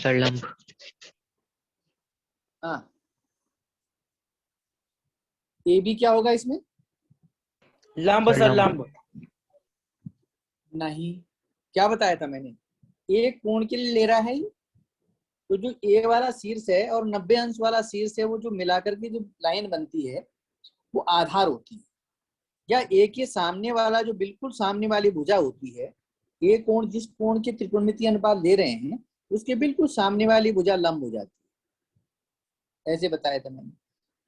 Sir लंब। हाँ, A B क्या होगा इसमें? लंब सर सर लंब। लंब। नहीं, क्या बताया था मैंने? एक कोण के लिए ले रहा है ये। तो जो ए वाला शीर्ष है और 90 अंश वाला शीर्ष है, वो जो मिलाकर के जो लाइन बनती है वो आधार होती है। या ए के सामने वाला जो बिल्कुल सामने वाली भुजा होती है, ए कोण जिस कोण के त्रिकोणमितीय अनुपात ले रहे हैं उसके बिल्कुल सामने वाली भुजा लंब हो जाती है। ऐसे बताया था मैंने।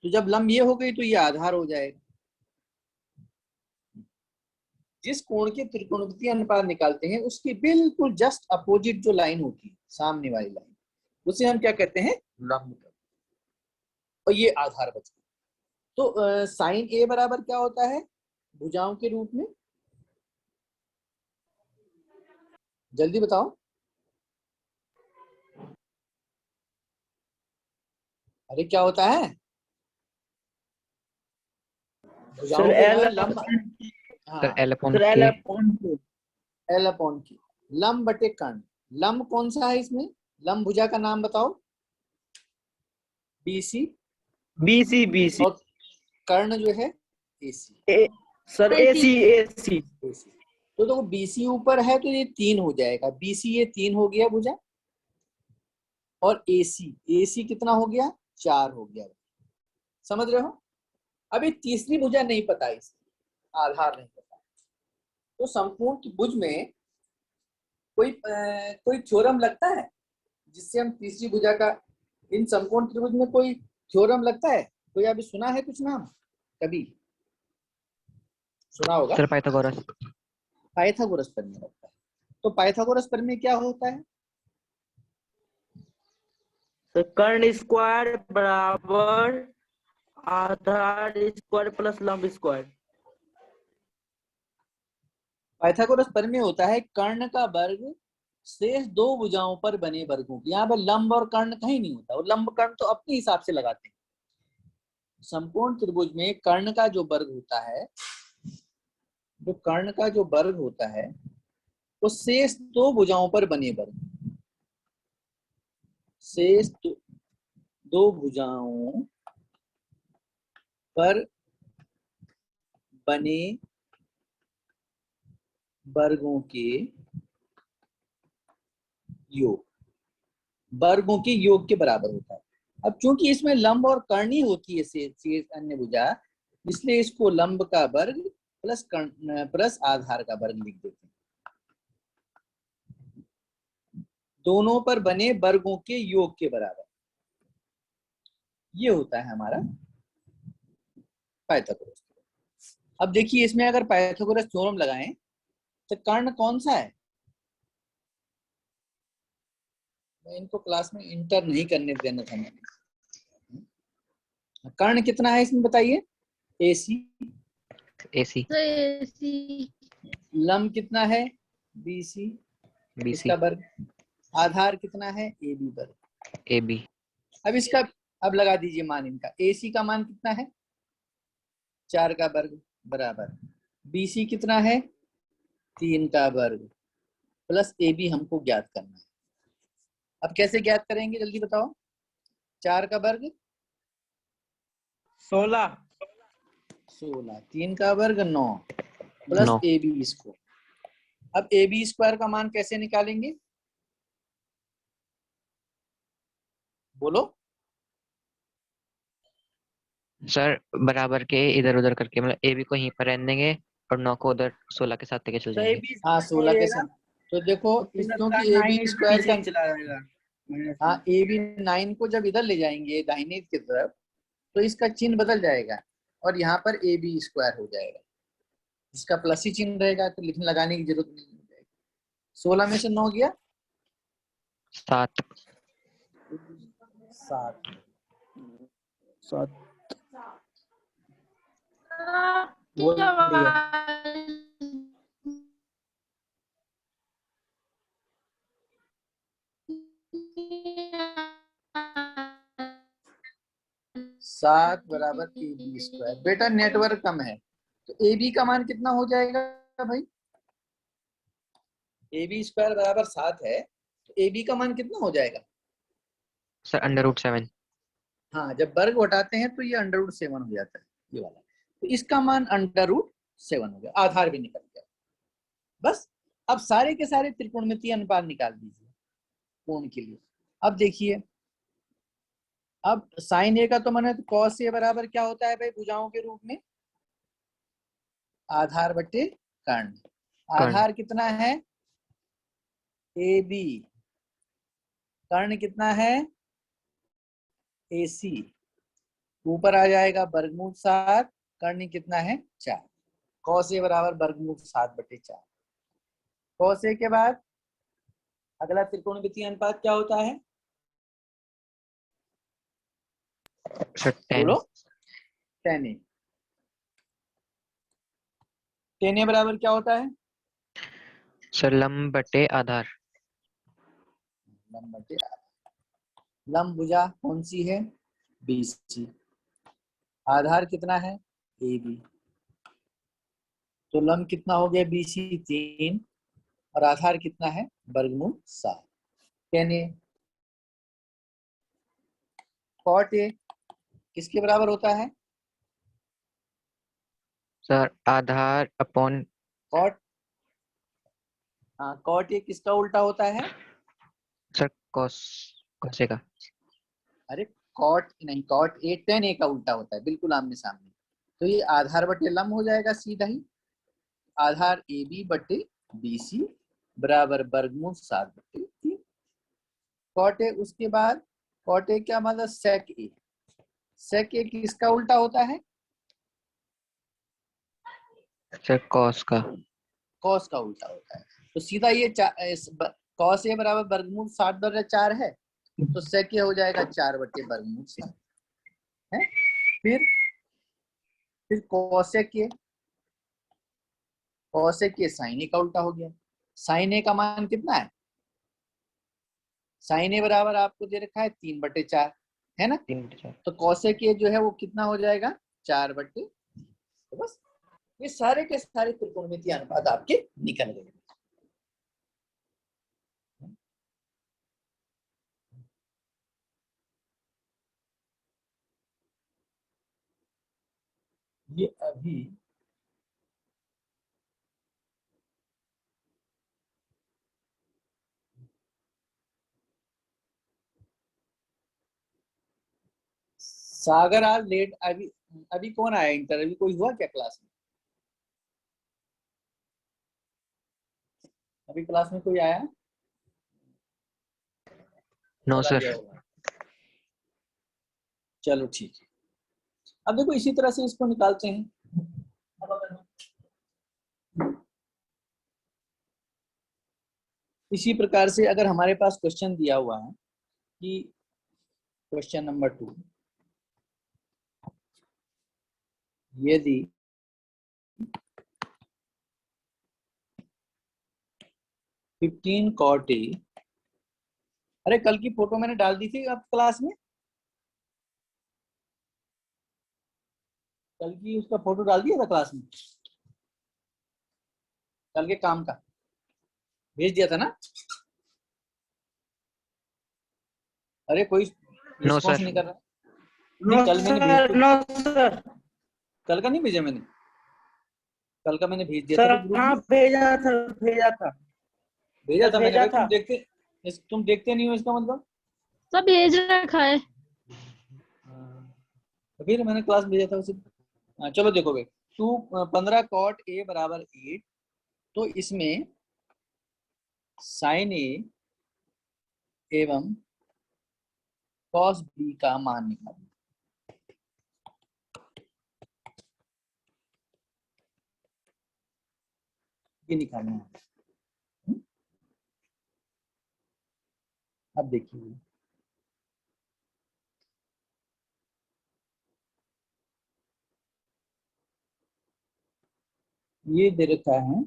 तो जब लंब ये हो गई तो ये आधार हो जाएगा। जिस कोण के त्रिकोणमितीय अनुपात निकालते हैं उसके बिल्कुल जस्ट अपोजिट जो लाइन होती है, सामने वाली लाइन, उसे हम क्या कहते हैं? लंब। और ये आधार बच गया। तो साइन ए बराबर क्या होता है भुजाओं के रूप में? जल्दी बताओ। अरे क्या होता है? भुजाओं सर के एल जो लंब। हाँ, sir L upon sir L के। अपॉन के। एल अपॉन की। लंब बटे कर्ण। लंब कौन सा है इसमें? लंब भुजा का नाम बताओ। बीसी। BC BC. और कर्ण जो है AC. Sir AC AC. AC. तो देखो बीसी ऊपर है तो ये 3 हो जाएगा। बीसी ये 3 हो गया भुजा। और एसी, एसी कितना हो गया? 4 हो गया। समझ रहे हो? अभी तीसरी भुजा नहीं पता, इसकी आधार नहीं पता। तो समकोण भुज में कोई थ्योरम लगता है जिससे हम तीसरी भुजा का, इन समकोण त्रिभुज में कोई थ्योरम लगता है? कोई अभी सुना है कुछ नाम? कभी सुना होगा। Sir Pythagoras. पाइथागोरस प्रमेय लगता है। तो पाइथागोरस प्रमेय क्या होता है? सर कर्ण स्क्वायर बराबर आधार स्क्वायर प्लस लंब स्क्वायर। पाइथागोरस प्रमेय होता है कर्ण का वर्ग शेष 2 भुजाओं पर बने वर्गों की। यहाँ पर लंब और कर्ण कहीं नहीं होता, और लंब कर्ण तो अपने हिसाब से लगाते हैं। समकोण त्रिभुज में कर्ण का जो वर्ग होता है, जो कर्ण का जो वर्ग होता है वो शेष 2 भुजाओं पर बने वर्ग, शेष 2 भुजाओं पर बने वर्गों के योग, वर्गों के योग के बराबर होता है। अब चूंकि इसमें लंब और कर्णी होती है शेष अन्य भुजा, इसलिए इसको लंब का वर्ग प्लस आधार का वर्ग लिख देते हैं। दोनों पर बने वर्गों के योग के बराबर, ये होता है हमारा पाइथागोरस। अब देखिए इसमें अगर पाइथागोरस थ्योरम लगाएं तो कर्ण कौन सा है? मैं इनको क्लास में इंटर नहीं करने देना था मैंने। कर्ण कितना है इसमें बताइए? एसी। एसी। लंब कितना है? बीसी। बीसी। इसका वर्ग। आधार कितना है? ए बी वर्ग। A B. अब लगा दीजिए मान इनका। एसी का मान कितना है? 4 का वर्ग बराबर बीसी कितना है? 3 का वर्ग प्लस ए बी हमको ज्ञात करना है। अब कैसे ज्ञात करेंगे जल्दी बताओ? 4 का वर्ग 16। 16, 3 का वर्ग 9 प्लस 9। A B square. अब ए बी स्क्वायर का मान कैसे निकालेंगे बोलो? सर बराबर के इधर उधर करके, मतलब ए बी को यहीं पर रहने देंगे और 9 को उधर 16 के साथ लेके चल तो ए जाएंगे। बी हाँ, 16 के साथ। तो देखो क्योंकि ए बी स्क्वायर का, चला जाएगा। हाँ ए बी 9 को जब इधर ले जाएंगे दाहिने की तरफ तो इसका चिन्ह बदल जाएगा और यहाँ पर ए बी स्क्वायर हो जाएगा। इसका प्लस ही चिन्ह रहेगा तो लिखने लगाने की जरूरत नहीं हो जाएगी। 16 में से 9 गया 7। 7। बोल दिया। 7 बराबर ए बी स्क्वायर। बेटा नेटवर्क कम है तो ए बी का मान कितना हो जाएगा भाई? ए बी स्क्वायर बराबर 7 है तो ए बी का मान कितना हो जाएगा? सर √7। हाँ, जब वर्ग उठाते हैं तो ये √7 हो जाता है, ये वाला। तो इसका मान √7 हो गया, आधार भी निकल गया। बस अब सारे के सारे त्रिकोणमितीय अनुपात निकाल दीजिए कोण के लिए। अब देखिए, अब साइन ए का तो मैंने कॉस ए बराबर क्या होता है भाई भुजाओं के रूप में, आधार बटे कर्ण। आधार कितना है, ए बी, कर्ण कितना है, ए सी, ऊपर आ जाएगा वर्गमूल 7, कर्ण कितना है 4, कॉस ए बराबर वर्गमूल 7/4। कॉस ए के बाद अगला त्रिकोणमितीय अनुपात क्या होता है, सर tan। बोलो, tan ए। tan ए बराबर क्या होता है, सर लंब बटे आधार। लंब बटे आधार। लंब भुजा कौन सी है, बी सी, आधार कितना है, ए बी, तो लंब कितना हो गया बी सी 3, और आधार कितना है वर्गमूल 7। tan ए, cot ए किसके बराबर होता है, सर आधार अपॉन। cot, हाँ cot ए किसका उल्टा होता है, सर कॉसे का। अरे cot नहीं, cot ए tan ए का उल्टा होता है, बिल्कुल आमने सामने। तो ये आधार बटे लंब हो जाएगा सीधा ही, आधार ए बी बटे बी सी बराबर वर्गमूल 7/3। cot ए, उसके बाद cot ए क्या मतलब sec ए, sec ए किसका उल्टा होता है, सर कॉस का। cos का उल्टा होता है। तो सीधा ये cos ए बराबर वर्गमूल 7/4 है, तो sec ए हो जाएगा 4/वर्गमूल 7 है। फिर cosec ए, cosec ए sin ए का उल्टा हो गया। sin ए का मान कितना है, sin ए बराबर आपको दे रखा है 3/4 है ना, 3/4। तो cosec ए जो है वो कितना हो जाएगा 4/, तो बस ये सारे के सारे त्रिकोणमितीय अनुपात आपके निकल गए। ये अभी सागर आज लेट, अभी अभी कौन आया इंटर, अभी कोई हुआ क्या क्लास में, अभी क्लास में कोई आया, नो चला सर। गया होगा। चलो ठीक है, अब देखो इसी तरह से इसको निकालते हैं। अब अगर इसी प्रकार से अगर हमारे पास क्वेश्चन दिया हुआ है कि क्वेश्चन नंबर 2, यदि cot ए, अरे कल की फोटो मैंने डाल दी थी अब क्लास में, कल की उसका फोटो डाल दिया था क्लास में, कल के काम का भेज दिया था ना, अरे कोई नो रिस्पॉन्स सर। नहीं कर रहा, नो नहीं कल मैंने भेज सर, दिया, नो सर। कल का नहीं भेजा मैंने, कल का मैंने भेज दिया था सर तो ग्रुप हाँ में भेजा था, भेजा था भेजा सर, था मैंने भेजा भाई, था। तुम देखते नहीं हो इसका मतलब, सब भेज रखा है। तो फिर मैंने क्लास भेजा था उसे। चलो देखो भाई, 15 cot ए बराबर 8, तो इसमें sin ए एवं cos बी का मान निकालो। ये निकालना है। अब देखिए, ये दे रखा है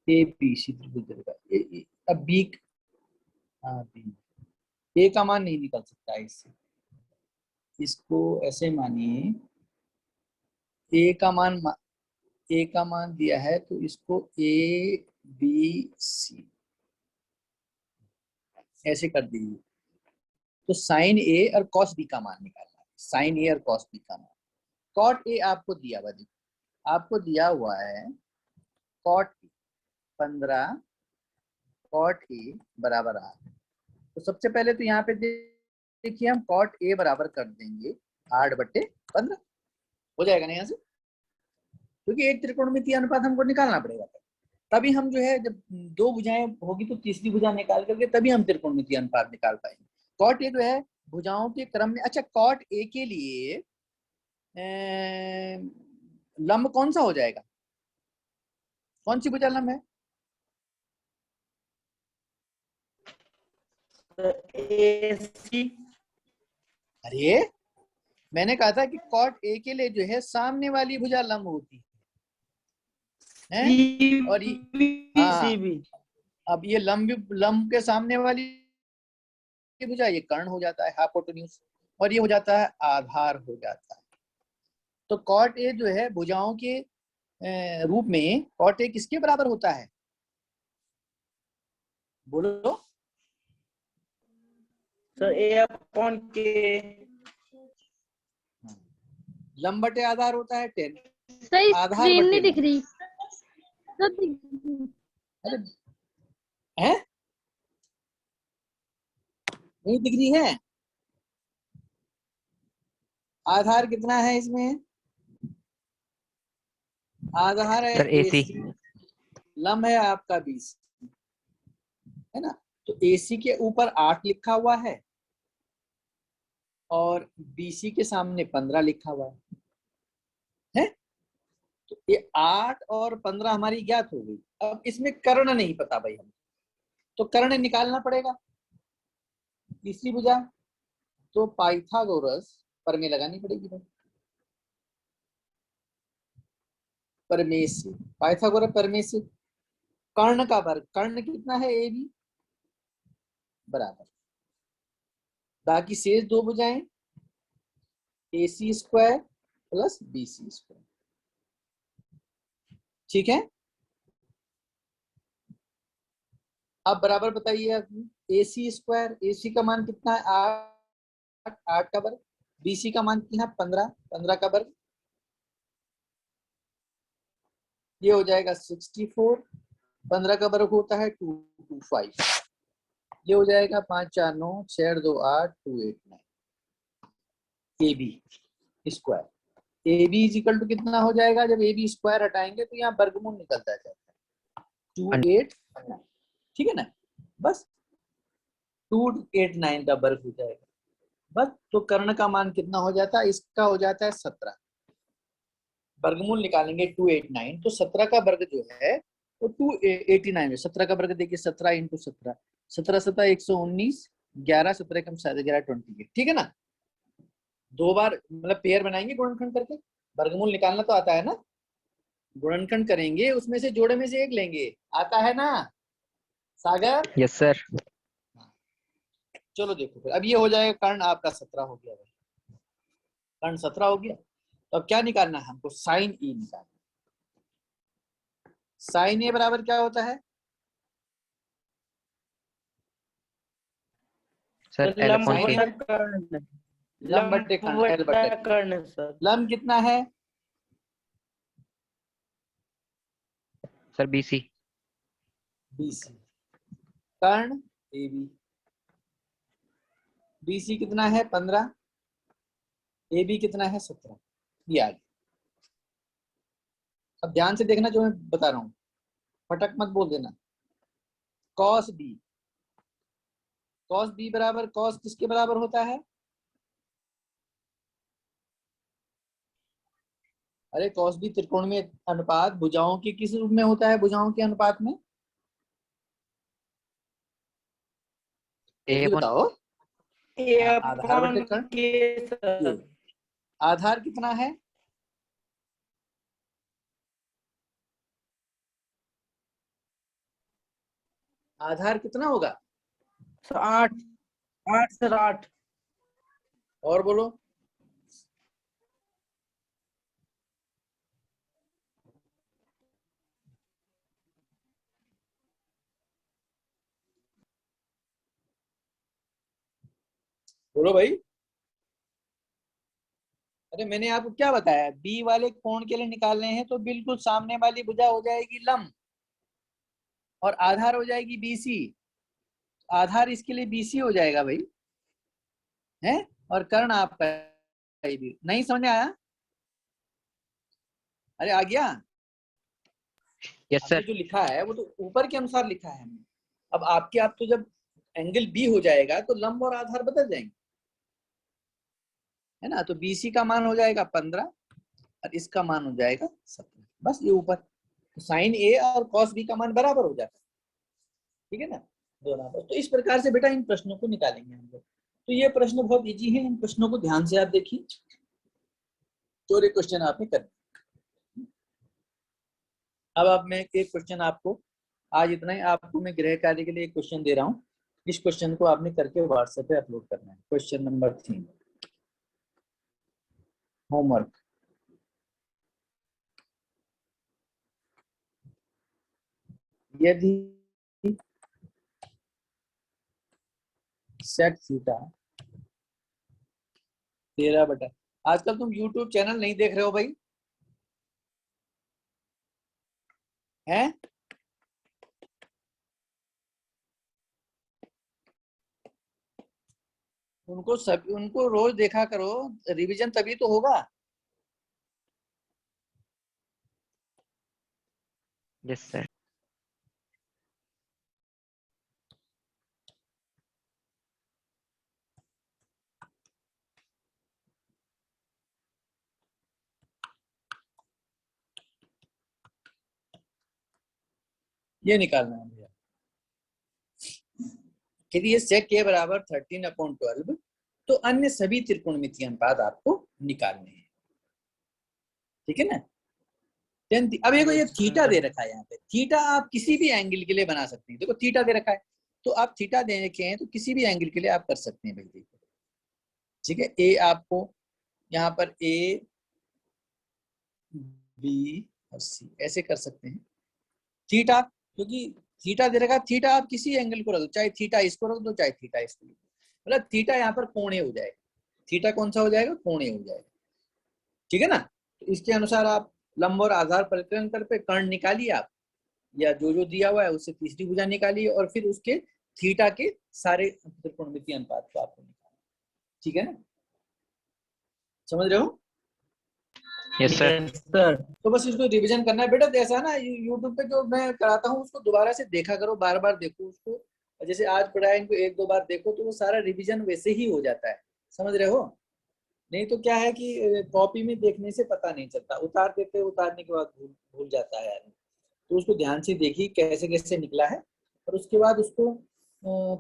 ए बी सी त्रिभुज दे रखा है, अब बी, हाँ बी, ए का मान नहीं निकल सकता है इससे, इसको ऐसे मानिए, ए का मान, ए का मान दिया है तो इसको ए बी सी ऐसे कर दीजिए, तो साइन ए और कॉस बी का मान निकालना है, साइन ए और कॉस बी का मान। कॉट ए आपको दिया हुआ, देखिए आपको दिया हुआ है कॉट 15 कॉट ए बराबर 8। तो सबसे पहले तो यहाँ पे देखिए हम कॉट ए बराबर कर देंगे 8/15, हो जाएगा ना यहाँ से, क्योंकि एक त्रिकोणमितीय अनुपात हमको निकालना पड़ेगा। तभी हम जो है जब दो भुजाएं होगी तो तीसरी भुजा निकाल करके तभी हम त्रिकोणमितीय अनुपात निकाल पाएंगे। कॉट ए जो है भुजाओं के क्रम में, अच्छा कॉट ए के लिए लंब कौन सा हो जाएगा, कौन सी भुजा लंब है? AC अरे मैंने कहा था कि कॉट ए के लिए जो है सामने वाली भुजा लंब होती है, और हाँ CB अब ये लंब के सामने वाली भुजा ये कर्ण हो जाता है, हाइपोटेन्यूज, और ये हो जाता है आधार हो जाता है। तो कॉट ए जो है भुजाओं के रूप में कॉट ए किसके बराबर होता है, बोलो? सर A/K लंब बटे आधार होता है 10, सही आधार स्क्रीन बटे नहीं दिख लंब। रही। सब दिख रही। अरे है नहीं दिख रही है? आधार कितना है इसमें? आधार है सर AC। AC, लंब है आपका 20, है ना? तो AC के ऊपर 8 लिखा हुआ है और BC के सामने 15 लिखा हुआ है? तो ये 8 और 15 हमारी ज्ञात हो गई। अब इसमें कर्ण नहीं पता भाई हम, तो कर्ण निकालना पड़ेगा। तीसरी भुजा तो पाइथागोरस प्रमेय लगानी पड़ेगी भाई, प्रमेय से, पाइथागोरस प्रमेय से कर्ण का वर्ग, कर्ण कितना है AB बराबर, बाकी शेष दो भुजाएं AC square plus BC square, ठीक है? अब बराबर बताइए AC स्क्वायर, AC का मान कितना है 8, 8 का वर्ग, BC का मान कितना है 15, 15 का वर्ग, ये हो जाएगा 64, 15 का वर्ग होता है 225, ये हो जाएगा 5 4 9 6 2 8 2 8 9, AB square. AB is equal to कितना हो जाएगा, जब AB स्क्वायर हटाएंगे तो यहाँ वर्गमूल निकलता जाता है 289, ठीक है ना? बस 289 का वर्ग हो जाएगा बस। तो कर्ण का मान कितना हो जाता है, इसका हो जाता है 17, वर्गमूल निकालेंगे 289, तो 17 का वर्ग जो है वो 289 है। 17 का वर्ग देखिए 17 इंटू 17, 17 17 119, 11 17 कम 11 28, ठीक है ना? दो बार मतलब पेयर बनाएंगे गुणनखंड करके, वर्गमूल निकालना तो आता है ना, गुणनखंड करेंगे उसमें से जोड़े में से एक लेंगे, आता है ना सागर? Yes sir. चलो देखो फिर, अब ये हो जाएगा कर्ण आपका 17 हो गया भाई, कर्ण 17 हो गया। तो अब क्या निकालना है हमको, साइन ए निकालना। साइन ए बराबर क्या होता है, सर L लंब अपॉन K। बटा कर्ण, लंब बटे कर्ण, L बटे बटा कर्ण सर। लंब कितना है सर BC। BC, कर्ण AB, BC कितना है 15, AB कितना है 17, ये आ गया। अब ध्यान से देखना जो मैं बता रहा हूं, फटक मत बोल देना। कॉस बी, कॉस बी बराबर कॉस किसके बराबर होता है, अरे कॉस बी त्रिकोण में अनुपात भुजाओं के किस रूप में होता है, भुजाओं के अनुपात में A जल्दी अपॉन बताओ। आधार बटे A/K कर्ण, ये सर। आधार कितना है, आधार कितना होगा, 8 8 सर 8। और बोलो? बोलो भाई। अरे मैंने आपको क्या बताया, बी वाले कोण के लिए निकालने हैं तो बिल्कुल सामने वाली भुजा हो जाएगी लंब और आधार हो जाएगी बीसी। आधार इसके लिए बीसी हो जाएगा भाई, है, और कर्ण आपका भी। नहीं समझ में आया? अरे आ गया। यस हमने सर। जो लिखा है वो तो ऊपर के अनुसार लिखा है हमने। अब आपके आप तो जब एंगल बी हो जाएगा तो लंब और आधार बदल जाएंगे, है ना। तो बीसी का मान हो जाएगा 15 और इसका मान हो जाएगा 17। बस ये ऊपर तो साइन ए और कॉस बी का मान बराबर हो जाता है, ठीक है ना, दोनों। तो इस प्रकार से बेटा इन प्रश्नों को निकालेंगे हम लोग। तो ये प्रश्न बहुत इजी है, इन प्रश्नों को ध्यान से आप देखिए, चोरी क्वेश्चन आपने कर। अब आप मैं एक क्वेश्चन आपको आज इतना ही आपको मैं गृह कार्य के लिए एक क्वेश्चन दे रहा हूँ। इस क्वेश्चन को आपने करके व्हाट्सएप पे अपलोड करना है। Question number 3 homework. यदि सेट थीटा 13/, आजकल तुम YouTube चैनल नहीं देख रहे हो भाई, हैं? उनको रोज देखा करो, रिवीजन तभी तो होगा। Yes sir. ये निकालना है भैया। यदि ये sec k बराबर 13/12 तो अन्य सभी त्रिकोणमितीय अनुपात आपको निकालने हैं, ठीक है ना। अब ये थीटा दे रखा है यहाँ पे। थीटा आप किसी भी एंगल के लिए बना सकते हैं। देखो थीटा दे रखा है तो आप थीटा दे रखे हैं तो किसी भी एंगल के लिए आप कर सकते हैं भाई, देखो, ठीक है। ए आपको यहाँ पर ए बी और सी ऐसे कर सकते हैं। थीटा क्योंकि थीटा दे रखा है, थीटा आप किसी एंगल को रख दो, चाहे थीटा इसको रख दो चाहे थीटा इसको, मतलब थीटा यहाँ पर कोणीय हो जाएगा। थीटा कौन सा हो जाएगा? कोणीय हो जाएगा, ठीक है ना। तो इसके अनुसार आप लंब और आधार परिकलन कर पे कर्ण निकालिए आप, या जो जो दिया हुआ है उससे तीसरी भुजा निकालिए और फिर उसके थीटा के सारे त्रिकोणमितीय अनुपात को आपको निकालना, ठीक है ना। समझ रहे हो? Yes sir. सर तो बस इसको रिवीजन करना है बेटा। जैसा ना यूट्यूब पे जो मैं कराता हूँ उसको दोबारा से देखा करो, बार बार देखो उसको। जैसे आज पढ़ाया इनको 1-2 बार देखो तो वो सारा रिवीजन वैसे ही हो जाता है, समझ रहे हो। नहीं तो क्या है कि कॉपी में देखने से पता नहीं चलता, उतार देते, उतारने के बाद भूल जाता है आदमी। तो उसको ध्यान से देखिए कैसे कैसे निकला है और उसके बाद उसको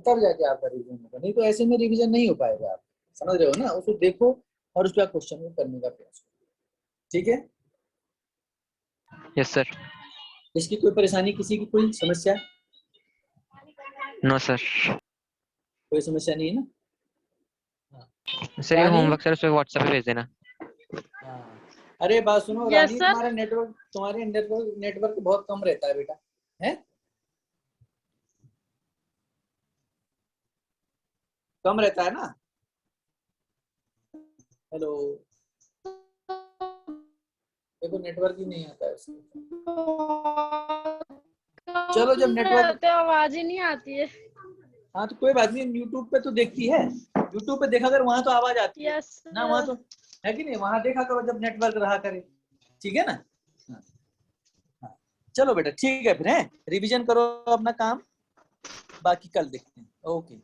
तब जाके आपका रिवीजन होगा। नहीं तो ऐसे में रिवीजन नहीं हो पाएगा। आप समझ रहे हो ना, उसको देखो और उसका क्वेश्चन को करने का प्रयास करो, ठीक है। Yes sir. इसकी कोई परेशानी, किसी की कोई समस्या? No sir. कोई समस्या नहीं है ना। सर ये रानी? होमवर्क सर उसको व्हाट्सएप पे भेज देना। हाँ। अरे बात सुनो Yes, रानी, sir. तुम्हारे नेटवर्क बहुत कम रहता है बेटा, है? कम रहता है ना। हेलो, देखो नेटवर्क ही नहीं आता है उसको। चलो जब नेटवर्क, तो आवाज ही नहीं आती है। हाँ तो कोई बात नहीं, यूट्यूब पे तो देखती है, यूट्यूब पे देखा कर, वहां तो आवाज आती है यस ना, वहां तो है कि नहीं, वहां देखा करो जब नेटवर्क रहा करे, ठीक है ना। हाँ। हाँ। चलो बेटा ठीक है फिर, है रिवीजन करो अपना काम, बाकी कल देखते हैं। ओके।